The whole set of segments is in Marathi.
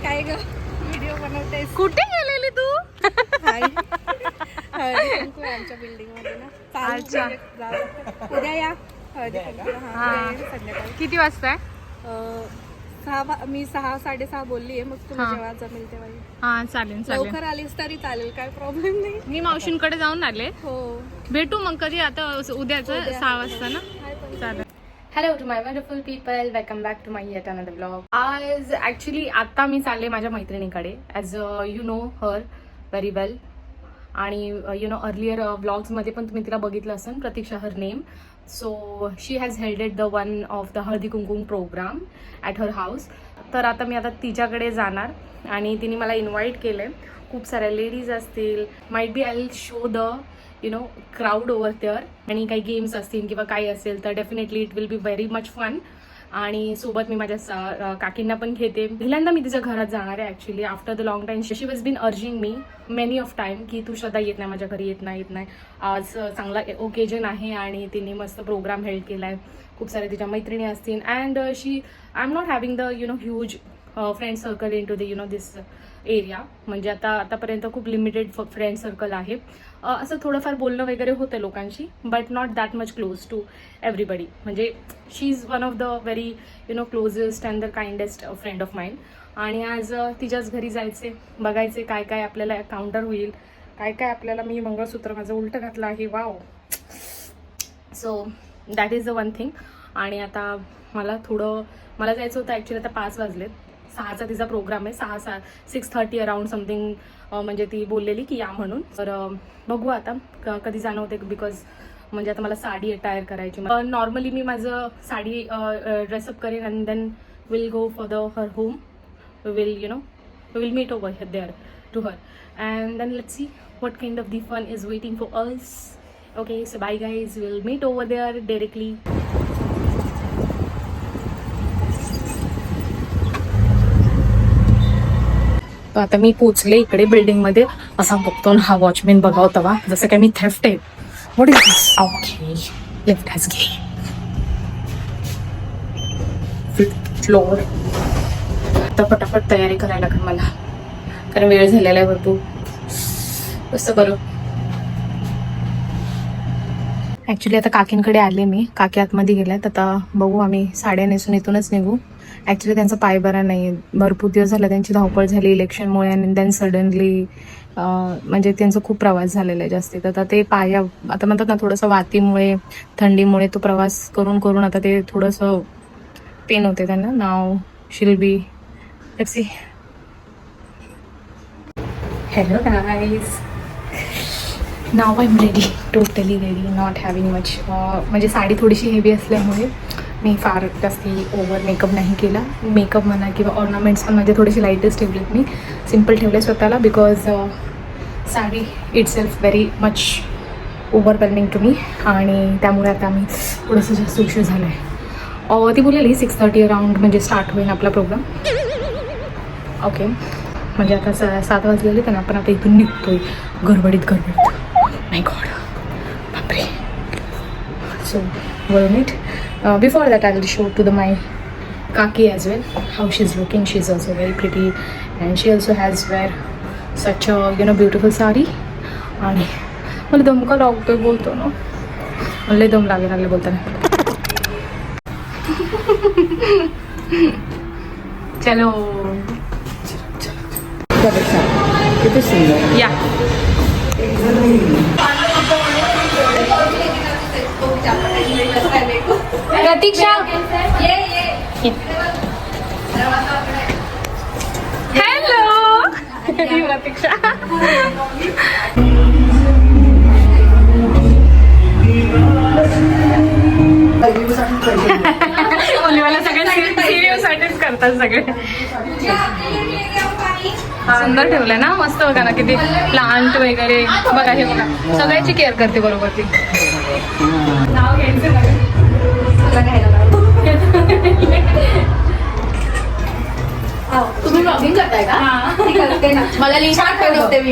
काय ग व्हिडिओ बनवतेस? कुठे गेलेली तू? हळदी कुंकू आहे आमच्या बिल्डिंग मध्ये ना. चालू अच्छा. म्हणजे जाऊ. उद्या या हळदी कुंकू. हा. उद्या येईन संध्याकाळी. किती वाजता आहे? 6 मी 6:30 बोलली आहे. मग तुला हा. जेव्हा जमेल तेव्हा ये. हा चालेल चालेल. लवकर आलीस तरी चालेल, काय प्रॉब्लेम नाही. मी मावशींकडे जाऊन आले. हो भेटू मग कधी आता उद्याचं 6 वाजता ना. हाय पण. चालेल. Hello to my wonderful people, welcome back to my yet another blog. आज ॲक्च्युली आता मी चालले माझ्या मैत्रिणीकडे, as you know her very well. आणि यू नो अर्लियर ब्लॉग्समध्ये पण तुम्ही तिला बघितलं असेल, Pratiksha her name. So she has held the one of the Haldi Kumkum program at her house. तर आता मी तिच्याकडे जाणार आणि तिने मला इन्व्हाइट केलं आहे. खूप साऱ्या लेडीज असतील, might be I will show the you know crowd over there. आणि काही गेम्स असतील किंवा काही असेल तर definitely it will be very much fun. आणि सोबत मी माझ्या काकींना पण घेते. पहिल्यांदा मी तिच्या घरात जाणार आहे actually after the long time. She was been urging me many of time की तू श्रद्धा येत नाही माझ्या घरी, येत नाही. आज चांगला ओकेजन आहे आणि तिने मस्त प्रोग्राम हेल्ड केला आहे. खूप साऱ्या तिच्या मैत्रिणी असतील and I am not having the you know huge friend circle in to the you know this area. म्हणजे आतापर्यंत खूप लिमिटेड फ्रेंड सर्कल आहे. असं थोडंफार बोलणं वगैरे होतं लोकांशी, but not that much close to everybody. म्हणजे she is one of the very you know closest and the kindest friend of mind. आणि आज तिच्याच घरी जायचे, बघायचे काय काय आपल्याला काउंटर होईल, काय काय आपल्याला. मी मंगळसूत्र माझं उलटं घातलं आहे, wow. So that is the one thing. आणि आता मला जायचं होतं ॲक्च्युली. आता 5 वाजलेत. 6चा तिचा प्रोग्राम आहे. 6:30 अराउंड समथिंग. म्हणजे ती बोललेली की या म्हणून. तर बघू आता कधी जाणं होते, बिकॉज म्हणजे आता मला साडी अटायर करायची. नॉर्मली मी माझं साडी ड्रेसअप करेन and then will go for the her home. Will meet over there to her and then let's see what kind of the fun is waiting for us. Okay, so bye guys, we'll meet over there directly. आता मी पोचले इकडे बिल्डिंग मध्ये. असा बघतो हा वॉचमॅन बघावता वा जसं काय मी थेफ्ट आहे. What is this? Okay, lift has गे 5th फ्लोअर. आता पटापट तयारी करायला लागेल मला, कारण वेळ झालेला आहे भरपूर. कसं बरं. ॲक्च्युली आता काकींकडे आले मी. काकी आतमध्ये गेल्यात. आता बघू, आम्ही साड्या नेसून इथूनच निघू. ॲक्च्युली त्यांचा पाय बरा नाही, भरपूर दिवस झाला त्यांची धावपळ झाली इलेक्शनमुळे. आणि देन सडनली म्हणजे त्यांचा खूप प्रवास झालेला आहे जास्ती. तर ते आता म्हणतात ना, थोडंसं वातीमुळे थंडीमुळे तो प्रवास करून आता ते थोडंसं पेन होते त्यांना. Now she'll be let's see. Hello guys, now I am ready, totally ready, not having much. म्हणजे साडी थोडीशी हेवी असल्यामुळे मी फार जास्ती ओव्हर मेकअप नाही केला. मेकअप म्हणा किंवा ऑर्नामेंट्स पण माझे थोडेसे लाईटच ठेवलेत. मी सिम्पल ठेवले स्वतःला, because sari itself very much overwhelming to me. आणि त्यामुळे आता मी थोडंसं जास्त उशीर झालं आहे. ती बोललेली 6:30 अराउंड म्हणजे स्टार्ट होईल आपला प्रोग्राम. ओके, म्हणजे आता 7 वाजलेले तर आपण आता इथून निघतोय गडबडीत. माय गॉड, बापरे. So we'll meet. Before that, I will show to my Kaki as well how she's looking. She's also very pretty and she also has wear such a beautiful sari. आणि मला दम का लागतोय बोलतो ना, मला दम लागले बोलताना. चलो किती सुंदर. या प्रतीक्षा, हॅलो प्रतीक्षा. मुलीवाला सगळे सिरियससाठीच करतात सगळे. सुंदर ठेवलंय ना, मस्त. बघा ना किती प्लांट वगैरे. बघा हे बघा, सगळ्याची केअर करते बरोबर ती. नाव घ्यायचं तुम्ही ब्लॉगिंग करताय का? करते ना. मला लिंक पाठवते मी.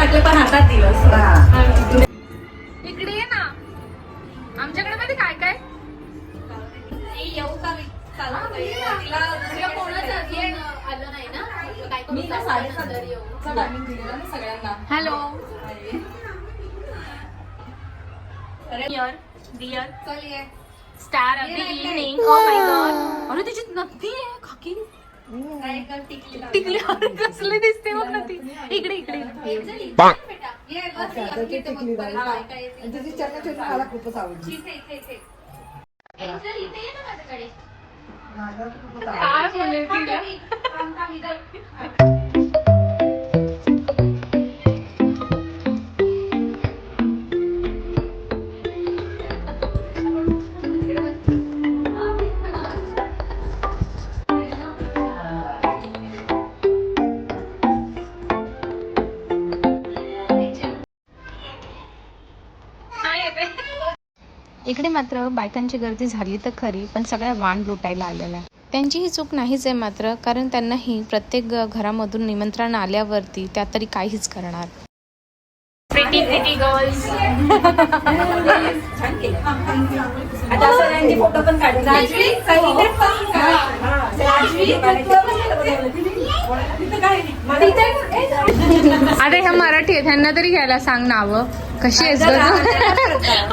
टाकले पण हातात दिवस. इकडे ये ना, आमच्याकडे मध्ये काय काय येऊ का मी? चालू आहे. तिला दुसऱ्या कोणाचं अजून आलं नाही ना. मी ना 7:30 टायमिंग दिलेला ना सगळ्यांना. हॅलो डिअर चल ये. Star of the evening. Oh my God, अरे त्याच्यात नक्की आहे खाकी काय कर टिकली लाव. टिकली. अरे कसली दिसते बघ ना ती. इकडे इकडे ये बस इथे बघ परत बायका येतील. तुझी चर्चा मला खूपच आवडली. इथे इथे इथे. एंजल इथे ये ना माझ्याकडे. काय बोलले तिला? थांब इधर. इकडे मात्र बायकांची गर्दी झाली तर खरी, पण सगळ्या वाण लुटायला आलेल्या. त्यांची ही चूक नाहीच आहे मात्र, कारण त्यांनाही प्रत्येक घरामधून निमंत्रण आल्यावरती त्या तरी काहीच करणार. Pretty girls. आता सगळ्यांचे फोटो पण काढ. राजवी संगीत पण काढ. राजवी अरे ह्या मराठी आहेत, ह्यांना तरी घ्यायला सांग नाव. कशी आहेस ग तू?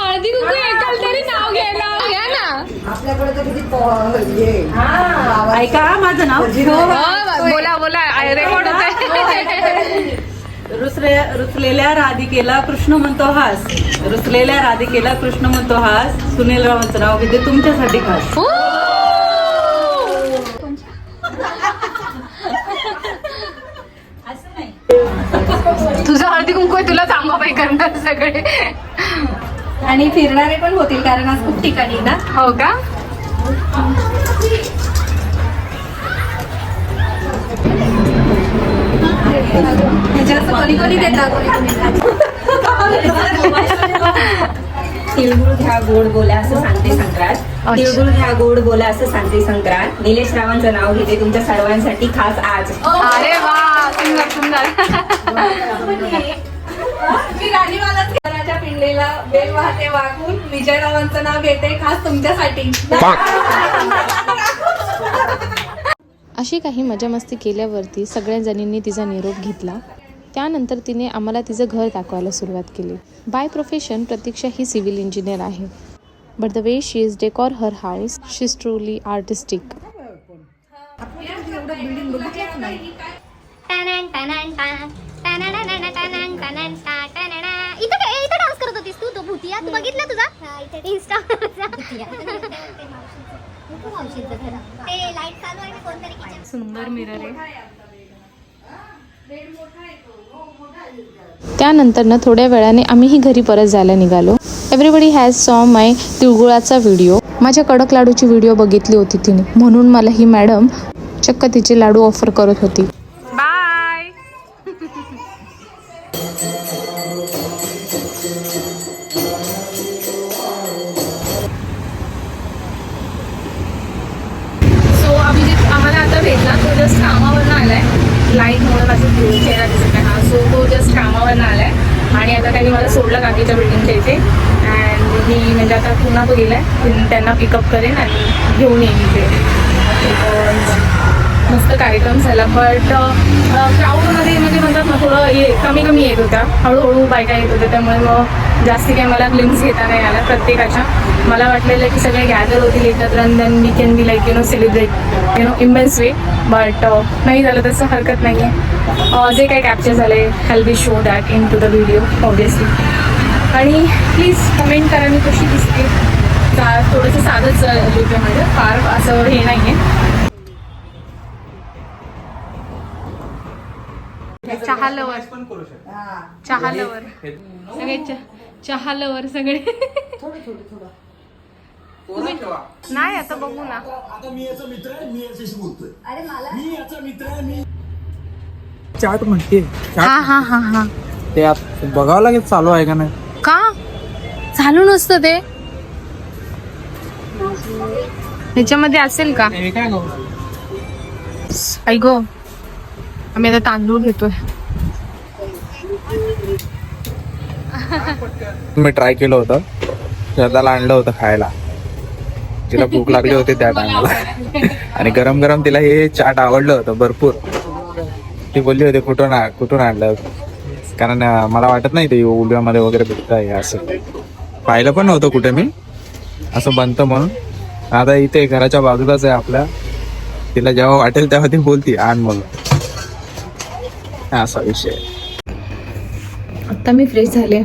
हळदी कुंकू एकाल तरी नाव घ्यायला घ्या ना. आपल्याकडे तर किती ऐका माझं नाव. बोला बोला, रेकॉर्ड होत आहे. रुसलेल्या राधिकेला कृष्ण म्हणतो हास. रुसलेल्या राधिकेला कृष्ण म्हणतो हास. सुनील रावांचं नाव घेते तुमच्यासाठी खास. तुझं हळदी कुंकू आहे, तुला सांभाबाई करणार सगळे. आणि फिरणारे पण होतील कारण आज खूप ठिकाणी ना. हो का? कोणी कोणी देतात. तिळगुळ घ्या गोड बोला असं सांगते संक्रांत. तिळगुळ घ्या गोड बोला असं सांगते संक्रांत. निलेश रावांचं नाव घेते तुमच्या सर्वांसाठी खास आज. अरे वा, सुंदर सुंदर. मी राणीवालाच घराच्या पिंडीला बेल वाहते वागून विजयरावांचं नाव घेते खास तुमच्यासाठी. अशी काही मजा मस्ती केल्यावरती सगळ्या जणींनी तिचा निरोप घेतला. त्यानंतर तिने आम्हाला तिचं घर दाखवायला सुरुवात केली. बाय प्रोफेशन प्रतीक्षा ही सिव्हिल इंजिनियर आहे, but the way she is decor her house she is truly artistic. इथं डान्स करत होतीस तू. तो भूतिया तू बघितला तुझा इंस्टा. ते लाईट चालू आहे कोणतरी किचन. सुंदर मिरर आहे. त्यानंतर थोड्या वेळाने आम्हीही घरी परत जायला निघालो. एव्हरीबडी हॅज सॉ माय तिळगुळाचा व्हिडिओ. माझ्या कडक लाडूची व्हिडिओ बघितली होती तिने, म्हणून मला ही मॅडम चक्क तिचे लाडू ऑफर करत होती. बाय. सो अभिजित आम्हाला आता भेटला. तो जस्ट कामावरनं आलाय. लाईटमुळे माझा चेहरा दिसत आहे हा. सो तो जस्ट कामावरनं आलाय आणि आता त्यांनी मला सोडलं काकीच्या बिल्डिंगच्या इथे. अँड मी म्हणजे आता पुन्हा तो गेलाय, त्यांना पिकअप करेन आणि घेऊन येईन इथे. मस्त कार्यक्रम झाला, बट क्राऊडमध्ये म्हणजे म्हणतात ना थोडं कमी कमी येत होत्या. हळूहळू बायका येत होत्या, त्यामुळे मग जास्ती काही मला ग्लिम्स घेता नाही आला प्रत्येकाच्या. मला वाटलेलं की सगळे गॅदर होतील एकत्र आणि then we can be like celebrate immense way, but नाही झालं तसं. हरकत नाही आहे. जे काही कॅप्चर झाले I'll be show that in to the video obviously. आणि प्लीज कमेंट करा मी कशी दिसते. थोडंसं साधंच लुक आहे, म्हणजे फार असं हे नाही आहे. चहा लवर सगळे चहा लवर सगळे. नाही आता बघू ना. चाट म्हणते हा हा हा हा. ते आता बघावं लागेल चालू आहे का नाही. का चालू नसतं ते? ह्याच्यामध्ये असेल का? हे काय गं? ऐक आम्ही आता तांदूळ घेतोय. मी ट्राय केलं होतं, श्रद्धाला आणलं होतं खायला. तिला भूक लागली होती त्या टायमाला आणि गरम गरम तिला हे चाट आवडलं होतं भरपूर. ती बोलली होती कुठून आणलं, कारण मला वाटत नाही ते उलव्यामध्ये वगैरे भेटत आहे असं. पाहिलं पण नव्हतं कुठे मी असं बनतं म्हणून. आता इथे घराच्या बाजूलाच आहे आपल्या. तिला जेव्हा वाटेल तेव्हा ती बोलती आण म्हणून, असा विषय. आत्ता मी फ्रेश झाले.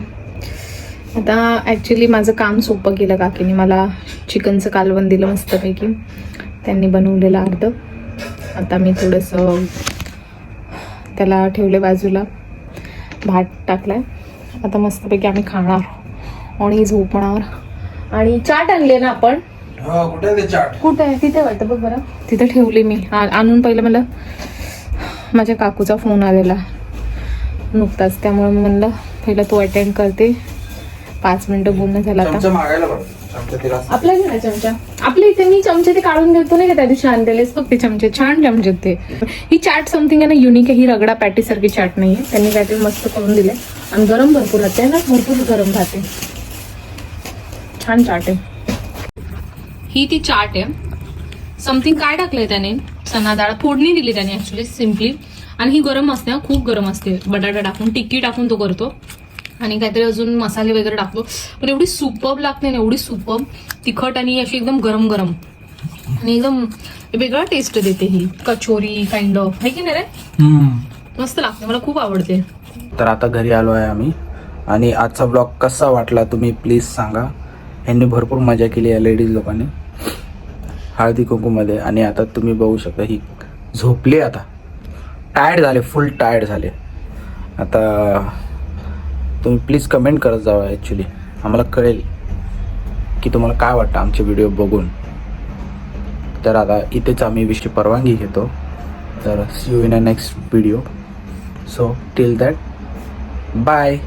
आता ॲक्च्युली माझं काम सोपं केलं काकीने. मला चिकनचं कालवण दिलं मस्तपैकी, त्यांनी बनवलेलं अर्धं. आता मी थोडंसं त्याला ठेवले बाजूला, भात टाकलाय. आता मस्तपैकी आम्ही खाणार आणि झोपणार. आणि चाट आणली ना आपण, कुठे ते चाट? कुठे आहे तिथे वाटतं बघ बरं, तिथे ठेवली मी आणून. पहिलं मला माझ्या काकूचा फोन आलेला नुकताच, त्यामुळे म्हणलं पहिलं तो अटेंड करते. 5 मिनिटं बोलणं झालं. आता आपल्या घरी चमचा, आपल्या इथे मी चमचे ते काढून घेतो नाही का, त्या दिवशी आणलेलेच बघ ते चमचे, छान चमचे ते. ही चाट समथिंग आहे ना युनिक आहे. ही रगडा पॅटी सारखी चाट नाहीये, त्यांनी काहीतरी मस्त करून दिले. आणि गरम भरपूर राहते ना, भरपूर गरम राहते. छान चाट आहे ही. ती चाट आहे समथिंग. काय टाकलंय त्याने, चना डाळ फोडणी दिली त्याने ऍक्च्युली सिम्पली. आणि ही गरम असते, खूप गरम असते. बटाटा टाकून, टिक्की टाकून तो करतो आणि काहीतरी अजून मसाले वगैरे टाकतो. पण एवढी सुपर्ब लागते ना, एवढी सुपर्ब. तिखट आणि अशी एकदम गरम गरम आणि एकदम वेगळा टेस्ट देते ही. कचोरी काइंड ऑफ आहे की नाही रे, मस्त लागते, मला खूप आवडते. तर आता घरी आलो आहे आम्ही. आणि आजचा ब्लॉग कसा वाटला तुम्ही प्लीज सांगा. यांनी भरपूर मजा केली आहे लेडीज लोकांनी हळदी कुंकूमध्ये. आणि आता तुम्ही बघू शकता ही झोपली, आता टायर्ड झाले, फुल टायर्ड झाले. आता तुम्ही प्लीज कमेंट करत जावा. ॲक्च्युली आम्हाला कळेल की तुम्हाला काय वाटतं आमचे व्हिडिओ बघून. तर आता इथेच आम्ही विषयी परवानगी घेतो. तर see you in a next video. So till that bye.